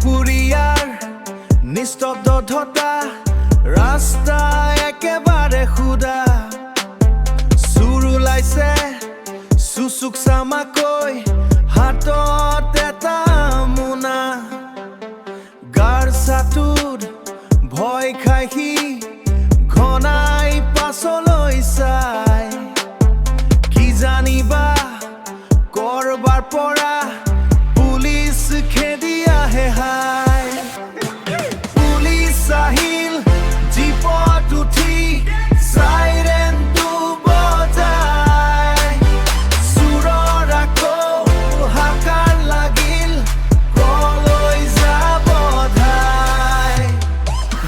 দুপুৰিয়াৰ নিস্তব্ধতা ৰাস্তা একেবাৰে খুদা সুৰ ওলাইছে সুচুক চামাকৈ হাতত এটা মোনা গাৰ ছাটোত ভয় খাই সি ঘনাই পাছলৈ চাই কি জানিবা কৰবাৰ পৰা পুলিচ খেদি আহে হাই পুলিচ আহিল জীপত উঠি চাইৰেনটো বজাই চুৰৰ আকৌ হাকাৰ লাগিল কলৈ যাব ধাই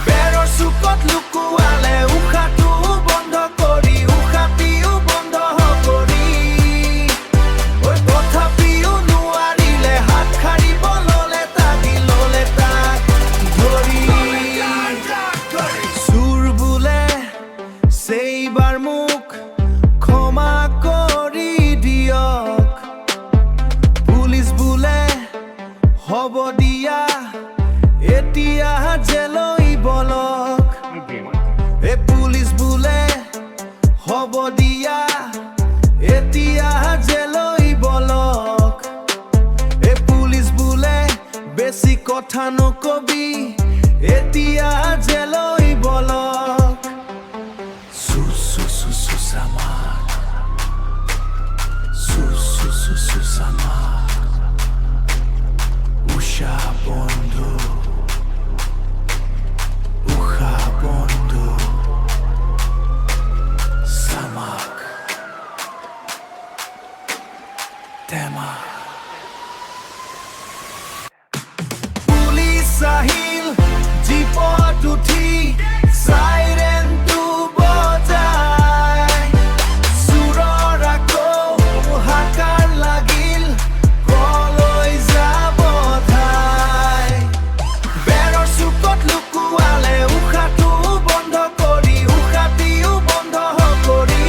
বেৰৰ চুকত লুকুৱালে উশাহটো বন্ধ কৰি উশাহটিও বন্ধ কৰি তথাপিও নোৱাৰিলে হাত সাৰিব ল'লে তাক ধৰি চুৰ বোলে সেইবাৰ মোক ক্ষমা কৰি দিয়ক পুলিচ বোলে হ'ব দিয়া এতিয়া জেলৈ বলক এ পুলিচ বোলে হ'ব দিয়া এতিয়া জেলৈ বলক এ পুলিচ বোলে বেছি কথা নকবি এতিয়া জেলৈ বলক চু চু চু চু চামাক চু চু চু চু চামাক উষা বন্ধু উষা বন্ধু চামাক টেমা পুলিচ আহিল জীপত উঠি চাইৰেনটো বজাই চুৰৰ আকৌ হাকাৰ লাগিল কলৈ যাব ধাই বেৰৰ চুকত লুকুৱালে উশাহটো বন্ধ কৰি উশাহটিও বন্ধ কৰি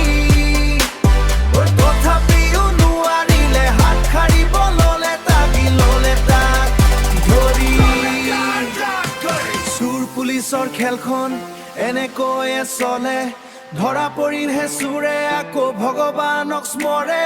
তথাপিও নোৱাৰিলে হাত সাৰিব ল'লে তাক ধৰি চুৰ পুলিচৰ খেলখন এনেকৈয়ে চলে ধৰা পৰিলহে চুৰে আকৌ ভগৱানক স্মৰে